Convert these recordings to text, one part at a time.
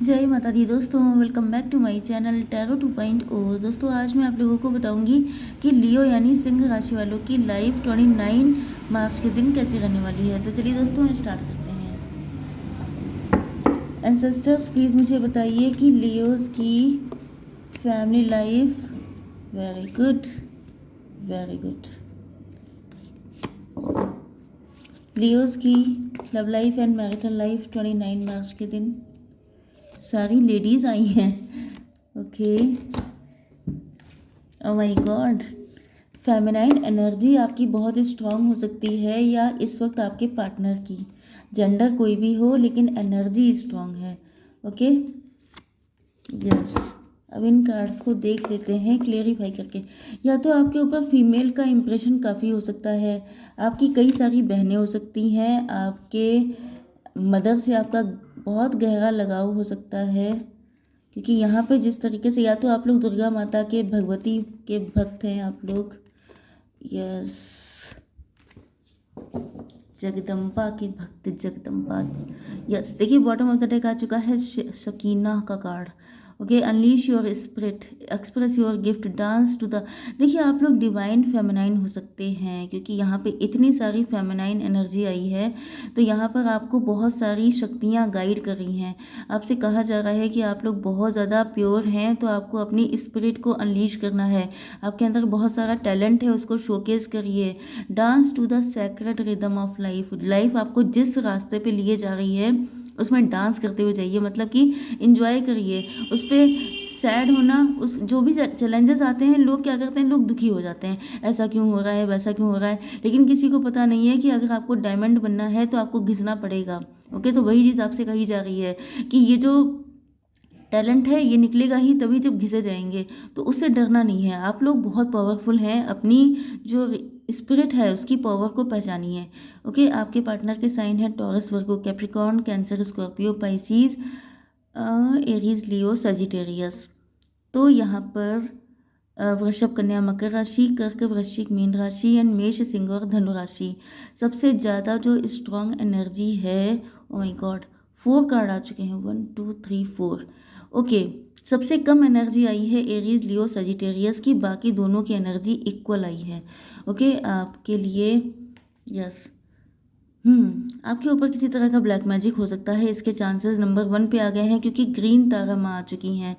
जय माता दी दोस्तों, welcome back to my channel tarot 2.0। दोस्तों आज मैं आप लोगों को बताऊंगी कि लियो यानी सिंह राशि वालों की लाइफ 29 मार्च के दिन कैसी रहने वाली है। तो चलिए दोस्तों स्टार्ट करते हैं। एंसेस्टर्स प्लीज़ मुझे बताइए कि लियोज की family life. Very good, very good. Leos की love life and marital life 29 मार्च के दिन। सारी लेडीज़ आई हैं। Okay, oh my God. Feminine energy आपकी बहुत स्ट्रांग हो सकती है या इस वक्त आपके पार्टनर की, जेंडर कोई भी हो लेकिन एनर्जी स्ट्रांग है। Okay, yes. अब इन कार्ड्स को देख लेते हैं क्लेरिफाई करके। या तो आपके ऊपर फीमेल का इम्प्रेशन काफ़ी हो सकता है, आपकी कई सारी बहनें हो सकती हैं, आपके मदर से आपका बहुत गहरा लगाव हो सकता है, क्योंकि यहाँ पे जिस तरीके से या तो आप लोग दुर्गा माता के भगवती के भक्त हैं आप लोग, यस, जगदम्बा के भक्त, जगदम्बा। यस, देखिए बॉटम ऑफ द डेक आ चुका है शकीना का card. Okay, unleash your spirit, express your gift, dance to the. देखिए आप लोग डिवाइन फेमिनाइन हो सकते हैं, क्योंकि यहाँ पे इतनी सारी फेमिनाइन एनर्जी आई है, तो यहाँ पर आपको बहुत सारी शक्तियाँ गाइड कर रही हैं। आपसे कहा जा रहा है कि आप लोग बहुत ज़्यादा प्योर हैं, तो आपको अपनी स्पिरिट को अनलीश करना है। आपके अंदर बहुत सारा टैलेंट है, उसको शोकेस करिए। Dance to the sacred rhythm of life. Life आपको जिस रास्ते पे लिए जा रही है उसमें डांस करते हुए जाइए, मतलब कि इंजॉय करिए उस पर। सैड होना, उस जो भी चैलेंजेस आते हैं, लोग क्या करते हैं, लोग दुखी हो जाते हैं, ऐसा क्यों हो रहा है, वैसा क्यों हो रहा है, लेकिन किसी को पता नहीं है कि अगर आपको डायमंड बनना है तो आपको घिसना पड़ेगा। ओके, तो वही चीज़ आपसे कही जा रही है कि ये जो टैलेंट है ये निकलेगा ही तभी जब घिसे जाएंगे, तो उससे डरना नहीं है। आप लोग बहुत पावरफुल हैं, अपनी जो स्पिरिट है उसकी पावर को पहचानिए। ओके, आपके पार्टनर के साइन है Taurus, Virgo, Capricorn, Cancer, Scorpio, Pisces, Aries, Leo, Sagittarius. तो यहाँ पर वृषभ, कन्या, मकर राशि, कर्क, वृश्चिक, मीन राशि एंड मेष, सिंह और धनु राशि। सबसे ज़्यादा जो स्ट्रॉन्ग एनर्जी है, ओ माय गॉड, 4 कार्ड आ चुके हैं, 1 2 3 4। ओके, सबसे कम एनर्जी आई है एरीज, लियो, सजिटेरियस की, बाकी दोनों की एनर्जी इक्वल आई है। ओके, आपके लिए यस, आपके ऊपर किसी तरह का ब्लैक मैजिक हो सकता है, इसके चांसेस नंबर 1 पे आ गए हैं, क्योंकि ग्रीन तारा माँ आ चुकी हैं।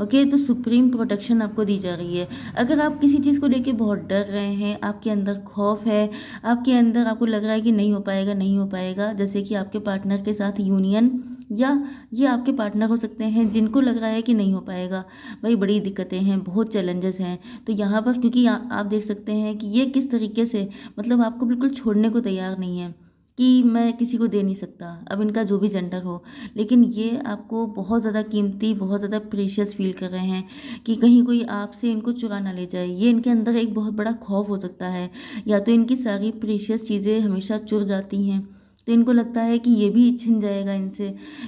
ओके, तो सुप्रीम प्रोटेक्शन आपको दी जा रही है। अगर आप किसी चीज़ को लेके बहुत डर रहे हैं, आपके अंदर खौफ है, आपके अंदर आपको लग रहा है कि नहीं हो पाएगा, नहीं हो पाएगा, जैसे कि आपके पार्टनर के साथ यूनियन, या ये आपके पार्टनर हो सकते हैं जिनको लग रहा है कि नहीं हो पाएगा, भाई बड़ी दिक्कतें हैं, बहुत चैलेंजेस हैं। तो यहाँ पर क्योंकि आप देख सकते हैं कि ये किस तरीके से, मतलब आपको बिल्कुल छोड़ने को तैयार नहीं है कि मैं किसी को दे नहीं सकता, अब इनका जो भी जेंडर हो, लेकिन ये आपको बहुत ज़्यादा कीमती, बहुत ज़्यादा प्रीशियस फील कर रहे हैं कि कहीं कोई आपसे इनको चुरा ना ले जाए। ये इनके अंदर एक बहुत बड़ा खौफ हो सकता है, या तो इनकी सारी प्रीशियस चीज़ें हमेशा चुर जाती हैं, तो इनको लगता है कि ये भी छिन जाएगा इनसे।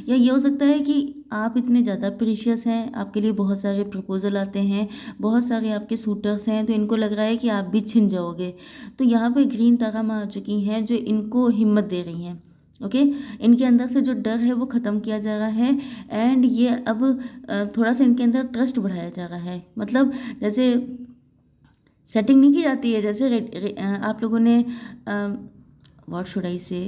या ये हो सकता है कि आप इतने ज़्यादा प्रीशियस हैं, आपके लिए बहुत सारे प्रपोजल आते हैं, बहुत सारे आपके सूटर्स हैं, तो इनको लग रहा है कि आप भी छिन जाओगे। तो यहाँ पे ग्रीन तारा माँ आ चुकी हैं जो इनको हिम्मत दे रही हैं। ओके, इनके अंदर से जो डर है वो ख़त्म किया जा रहा है, एंड ये अब थोड़ा सा इनके अंदर ट्रस्ट बढ़ाया जा रहा है। मतलब जैसे सेटिंग नहीं की जाती है, जैसे आप लोगों ने व्हाट शुड आई से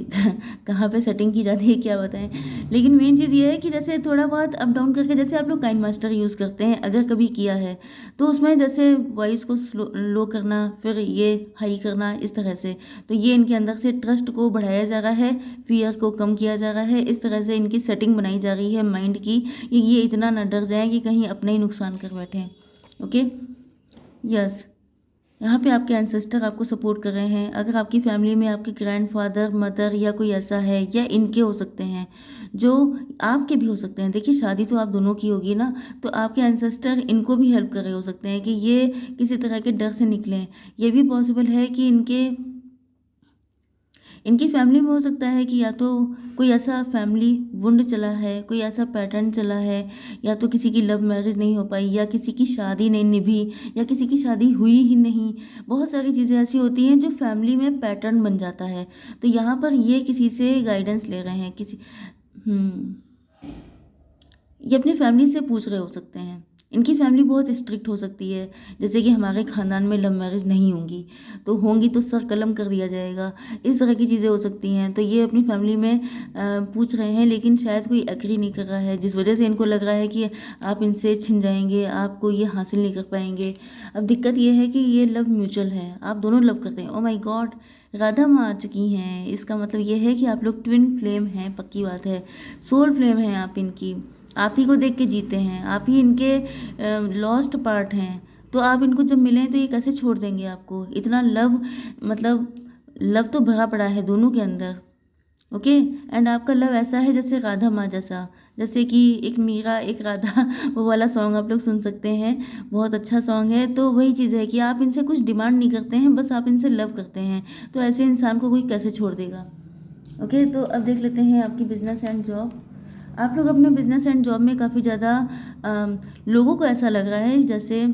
कहाँ पे सेटिंग की जाती है क्या बताएं, लेकिन मेन चीज़ ये है कि जैसे थोड़ा बहुत अप डाउन करके, जैसे आप लोग काइंड मास्टर यूज़ करते हैं, अगर कभी किया है तो उसमें जैसे वॉइस को लो करना, फिर ये हाई करना, इस तरह से। तो ये इनके अंदर से ट्रस्ट को बढ़ाया जा रहा है, फियर को कम किया जा रहा है, इस तरह से इनकी सेटिंग बनाई जा रही है माइंड की, ये इतना ना डर जाए कि कहीं अपना ही नुकसान कर बैठें। ओके, यस, यहाँ पे आपके एंसेस्टर आपको सपोर्ट कर रहे हैं। अगर आपकी फैमिली में आपके ग्रैंडफादर, मदर या कोई ऐसा है, या इनके हो सकते हैं, जो आपके भी हो सकते हैं। देखिए शादी तो आप दोनों की होगी ना, तो आपके एंसेस्टर इनको भी हेल्प कर रहे हो सकते हैं कि ये किसी तरह के डर से निकलें। ये भी पॉसिबल है कि इनकी फैमिली में हो सकता है कि या तो कोई ऐसा फैमिली वुंड चला है, कोई ऐसा पैटर्न चला है, या तो किसी की लव मैरिज नहीं हो पाई, या किसी की शादी नहीं निभी, या किसी की शादी हुई ही नहीं। बहुत सारी चीज़ें ऐसी होती हैं जो फैमिली में पैटर्न बन जाता है। तो यहाँ पर ये किसी से गाइडेंस ले रहे हैं, किसी ये अपनी फैमिली से पूछ रहे हो सकते हैं। इनकी फैमिली बहुत स्ट्रिक्ट हो सकती है, जैसे कि हमारे ख़ानदान में लव मैरिज नहीं होंगी, तो होंगी तो सर कलम कर दिया जाएगा, इस तरह की चीज़ें हो सकती हैं। तो ये अपनी फैमिली में पूछ रहे हैं, लेकिन शायद कोई एग्री नहीं कर रहा है, जिस वजह से इनको लग रहा है कि आप इनसे छिन जाएंगे, आपको ये हासिल नहीं कर पाएंगे। अब दिक्कत ये है कि ये लव म्यूचुअल है, आप दोनों लव करते हैं। ओ माई गॉड, राधा माँ आ चुकी हैं। इसका मतलब ये है कि आप लोग ट्विन फ्लेम हैं, पक्की बात है, सोल फ्लेम हैं आप इनकी। आप ही को देख के जीते हैं, आप ही इनके लॉस्ट पार्ट हैं। तो आप इनको जब मिलें तो ये कैसे छोड़ देंगे आपको? इतना लव, मतलब लव तो भरा पड़ा है दोनों के अंदर। ओके, एंड आपका लव ऐसा है जैसे राधा माँ जैसा, जैसे कि एक मीरा एक राधा वो वाला सॉन्ग आप लोग सुन सकते हैं, बहुत अच्छा सॉन्ग है। तो वही चीज़ है कि आप इनसे कुछ डिमांड नहीं करते हैं, बस आप इनसे लव करते हैं। तो ऐसे इंसान को कोई कैसे छोड़ देगा? ओके, तो अब देख लेते हैं आपकी बिजनेस एंड जॉब। आप लोग अपने बिजनेस एंड जॉब में काफ़ी ज़्यादा लोगों को ऐसा लग रहा है जैसे,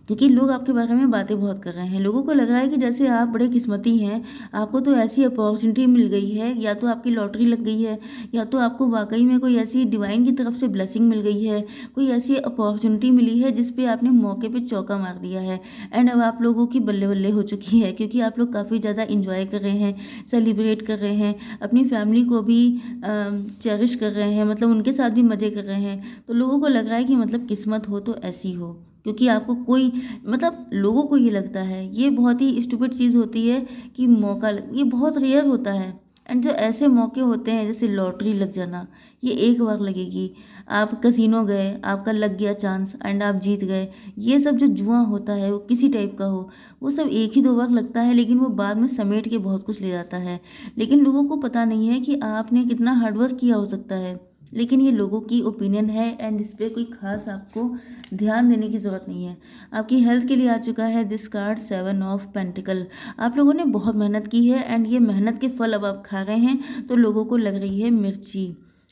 क्योंकि लोग आपके बारे में बातें बहुत कर रहे हैं, लोगों को लग रहा है कि जैसे आप बड़े किस्मती हैं, आपको तो ऐसी अपॉर्चुनिटी मिल गई है, या तो आपकी लॉटरी लग गई है, या तो आपको वाकई में कोई ऐसी डिवाइन की तरफ से ब्लेसिंग मिल गई है, कोई ऐसी अपॉर्चुनिटी मिली है जिस पे आपने मौके पे चौका मार दिया है। एंड अब आप लोगों की बल्ले बल्ले हो चुकी है, क्योंकि आप लोग काफ़ी ज़्यादा इंजॉय कर रहे हैं, सेलिब्रेट कर रहे हैं, अपनी फैमिली को भी चेरिश कर रहे हैं, मतलब उनके साथ भी मज़े कर रहे हैं। तो लोगों को लग रहा है कि मतलब किस्मत हो तो ऐसी हो, क्योंकि आपको कोई, मतलब लोगों को ये लगता है, ये बहुत ही स्टूपिड चीज़ होती है कि ये बहुत रेयर होता है। एंड जो ऐसे मौके होते हैं जैसे लॉटरी लग जाना, ये एक बार लगेगी। आप कसिनो गए, आपका लग गया चांस एंड आप जीत गए, ये सब जो जुआ होता है वो किसी टाइप का हो, वो सब एक ही दो बार लगता है, लेकिन वो बाद में समेट के बहुत कुछ ले जाता है। लेकिन लोगों को पता नहीं है कि आपने कितना हार्डवर्क किया हो सकता है। लेकिन ये लोगों की ओपिनियन है, एंड इस पर कोई खास आपको ध्यान देने की ज़रूरत नहीं है। आपकी हेल्थ के लिए आ चुका है दिस कार्ड 7 ऑफ पेंटिकल। आप लोगों ने बहुत मेहनत की है, एंड ये मेहनत के फल अब आप खा रहे हैं, तो लोगों को लग रही है मिर्ची।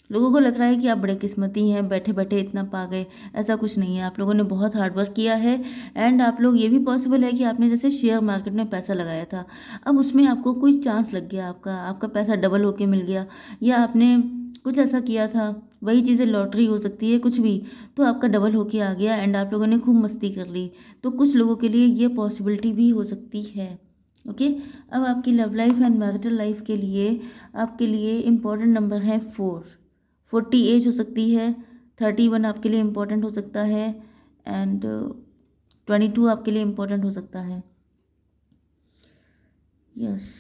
लोगों को लग रहा है कि आप बड़े किस्मती हैं, बैठे बैठे इतना पा गए। ऐसा कुछ नहीं है, आप लोगों ने बहुत हार्डवर्क किया है। एंड आप लोग, ये भी पॉसिबल है कि आपने जैसे शेयर मार्केट में पैसा लगाया था, अब उसमें आपको कोई चांस लग गया, आपका पैसा डबल होके मिल गया, या आपने कुछ ऐसा किया था, वही चीज़ें लॉटरी हो सकती है, कुछ भी, तो आपका डबल होके आ गया एंड आप लोगों ने खूब मस्ती कर ली। तो कुछ लोगों के लिए ये पॉसिबिलिटी भी हो सकती है। ओके, अब आपकी love life and marital life के लिए आपके लिए इम्पोर्टेंट नंबर है 4। 40 एज हो सकती है, 31 आपके लिए इम्पोर्टेंट हो सकता है, एंड 22 आपके लिए इम्पोर्टेंट हो सकता है। यस,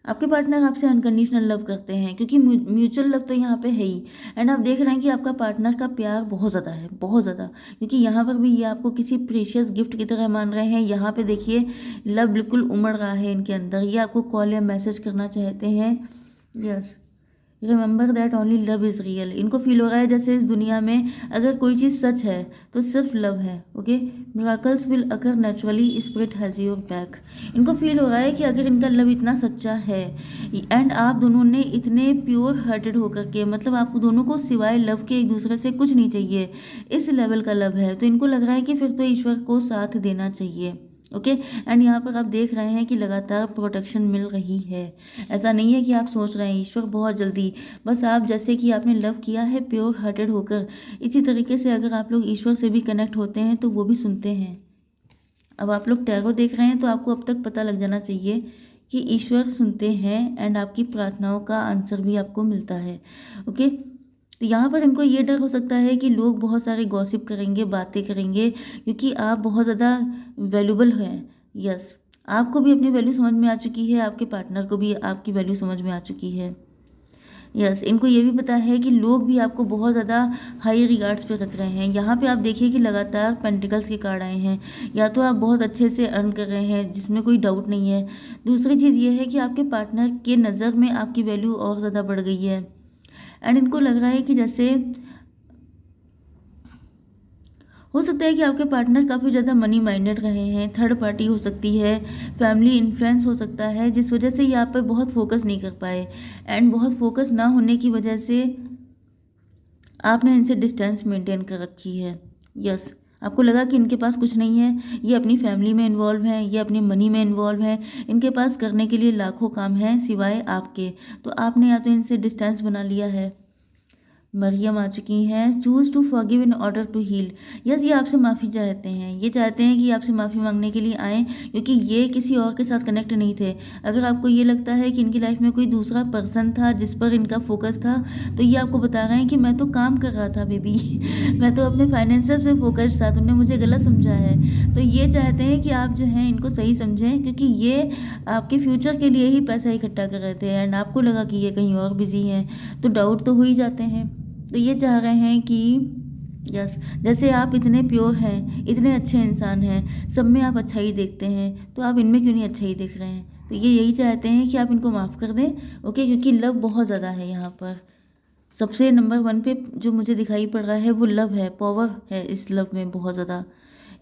आपके पार्टनर आपसे अनकंडीशनल लव करते हैं, क्योंकि म्यूचुअल लव तो यहाँ पे है ही। एंड आप देख रहे हैं कि आपका पार्टनर का प्यार बहुत ज़्यादा है, बहुत ज़्यादा, क्योंकि यहाँ पर भी ये आपको किसी प्रीशियस गिफ्ट की तरह मान रहे हैं। यहाँ पे देखिए लव बिल्कुल उमड़ रहा है इनके अंदर, ये आपको कॉल या मैसेज करना चाहते हैं। Yes, remember that only love is real. इनको फील हो रहा है जैसे इस दुनिया में अगर कोई चीज़ सच है तो सिर्फ लव है। Okay, miracles will occur naturally, spirit has your back. इनको फील हो रहा है कि अगर इनका लव इतना सच्चा है, एंड आप दोनों ने इतने प्योर हार्टेड होकर के, मतलब आपको दोनों को सिवाय लव के एक दूसरे से कुछ नहीं चाहिए, इस लेवल का लव है, तो इनको लग रहा है कि फिर तो ईश्वर को साथ देना चाहिए। ओके, एंड यहाँ पर आप देख रहे हैं कि लगातार प्रोटेक्शन मिल रही है। ऐसा नहीं है कि आप सोच रहे हैं ईश्वर बहुत जल्दी, बस आप जैसे कि आपने लव किया है प्योर हार्टेड होकर, इसी तरीके से अगर आप लोग ईश्वर से भी कनेक्ट होते हैं तो वो भी सुनते हैं। अब आप लोग टैरो देख रहे हैं तो आपको अब तक पता लग जाना चाहिए कि ईश्वर सुनते हैं, एंड आपकी प्रार्थनाओं का आंसर भी आपको मिलता है। ओके, तो यहाँ पर इनको ये डर हो सकता है कि लोग बहुत सारे गॉसिप करेंगे, बातें करेंगे, क्योंकि आप बहुत ज़्यादा वैल्यूबल हैं। यस, आपको भी अपनी वैल्यू समझ में आ चुकी है, आपके पार्टनर को भी आपकी वैल्यू समझ में आ चुकी है। यस, इनको ये भी पता है कि लोग भी आपको बहुत ज़्यादा हाई रिगार्ड्स पे रख रहे हैं। यहाँ पे आप देखिए कि लगातार पेंटिकल्स के कार्ड आए हैं, या तो आप बहुत अच्छे से अर्न कर रहे हैं, जिसमें कोई डाउट नहीं है। दूसरी चीज़ ये है कि आपके पार्टनर के नज़र में आपकी वैल्यू और ज़्यादा बढ़ गई है, एंड इनको लग रहा है कि जैसे हो सकता है कि आपके पार्टनर काफ़ी ज़्यादा मनी माइंडेड रहे हैं, थर्ड पार्टी हो सकती है, फैमिली इन्फ्लुएंस हो सकता है, जिस वजह से ये आप पे बहुत फोकस नहीं कर पाए, एंड बहुत फोकस ना होने की वजह से आपने इनसे डिस्टेंस मेंटेन कर रखी है। यस, आपको लगा कि इनके पास कुछ नहीं है, ये अपनी फैमिली में इन्वॉल्व हैं, ये अपनी मनी में इन्वॉल्व हैं, इनके पास करने के लिए लाखों काम हैं सिवाय आपके, तो आपने या तो इनसे डिस्टेंस बना लिया है। मरियम आ चुकी हैं। Choose to forgive in order to heal. Yes, ये आपसे माफ़ी चाहते हैं, ये चाहते हैं कि आपसे माफ़ी मांगने के लिए आएँ, क्योंकि ये किसी और के साथ कनेक्ट नहीं थे। अगर आपको ये लगता है कि इनकी लाइफ में कोई दूसरा पर्सन था जिस पर इनका फोकस था, तो ये आपको बता रहे हैं कि मैं तो काम कर रहा था बेबी मैं तो अपने फाइनेंसेस पे फोकस था, तुमने मुझे गलत समझा है। तो ये चाहते हैं कि आप जो हैं इनको सही समझें, क्योंकि ये आपके फ्यूचर के लिए ही पैसा इकट्ठा कर रहे थे एंड आपको लगा कि ये कहीं और बिजी हैं, तो डाउट तो हो ही जाते हैं। तो ये चाह रहे हैं कि यस, जैसे आप इतने प्योर हैं, इतने अच्छे इंसान हैं, सब में आप अच्छाई देखते हैं, तो आप इनमें क्यों नहीं अच्छाई देख रहे हैं। तो ये यही चाहते हैं कि आप इनको माफ़ कर दें, ओके, क्योंकि लव बहुत ज़्यादा है यहाँ पर। सबसे नंबर वन पे जो मुझे दिखाई पड़ रहा है वो लव है, पावर है इस लव में बहुत ज़्यादा।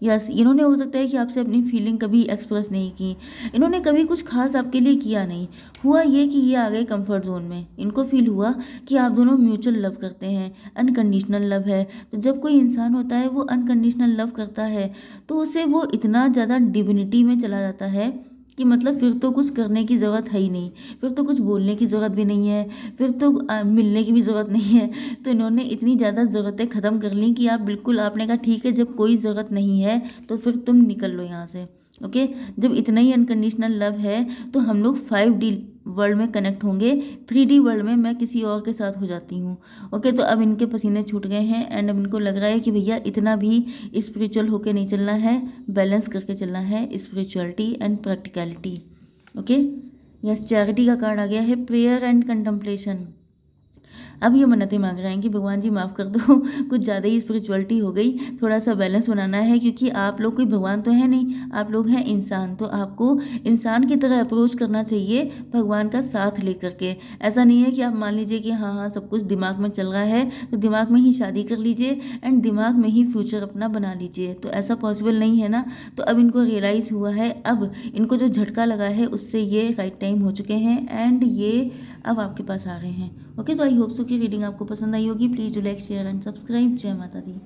यस, इन्होंने हो सकता है कि आपसे अपनी फीलिंग कभी एक्सप्रेस नहीं की, इन्होंने कभी कुछ खास आपके लिए किया नहीं। हुआ ये कि ये आ गए कंफर्ट जोन में, इनको फील हुआ कि आप दोनों म्यूचुअल लव करते हैं, अनकंडीशनल लव है। तो जब कोई इंसान होता है वो अनकंडीशनल लव करता है, तो उसे वो इतना ज़्यादा डिविनिटी में चला जाता है कि मतलब फिर तो कुछ करने की ज़रूरत है ही नहीं, फिर तो कुछ बोलने की ज़रूरत भी नहीं है, फिर तो मिलने की भी ज़रूरत नहीं है। तो इन्होंने इतनी ज़्यादा ज़रूरतें ख़त्म कर ली कि आप बिल्कुल, आपने कहा ठीक है, जब कोई ज़रूरत नहीं है तो फिर तुम निकल लो यहाँ से, ओके। जब इतना ही अनकंडीशनल लव है तो हम लोग 5D वर्ल्ड में कनेक्ट होंगे, 3D वर्ल्ड में मैं किसी और के साथ हो जाती हूँ, ओके। तो अब इनके पसीने छूट गए हैं एंड अब इनको लग रहा है कि भैया इतना भी स्पिरिचुअल होके नहीं चलना है, बैलेंस करके चलना है, spirituality and practicality, okay. Yes, charity का कार्ड आ गया है, प्रेयर एंड कंटम्पलेशन। अब ये मन्नतें मांग रहे हैं कि भगवान जी माफ़ कर दो कुछ ज़्यादा ही स्पिरिचुअलिटी हो गई, थोड़ा सा बैलेंस बनाना है, क्योंकि आप लोग कोई भगवान तो है नहीं, आप लोग हैं इंसान। तो आपको इंसान की तरह अप्रोच करना चाहिए भगवान का साथ लेकर के। ऐसा नहीं है कि आप मान लीजिए कि हाँ हाँ सब कुछ दिमाग में चल रहा है तो दिमाग में ही शादी कर लीजिए एंड दिमाग में ही फ्यूचर अपना बना लीजिए, तो ऐसा पॉसिबल नहीं है ना। तो अब इनको रियलाइज़ हुआ है, अब इनको जो झटका लगा है उससे ये राइट टाइम हो चुके हैं एंड ये अब आपके पास आ रहे हैं, ओके। तो आई होप सो कि रीडिंग आपको पसंद आई होगी। Please do like share and subscribe. जय माता दी।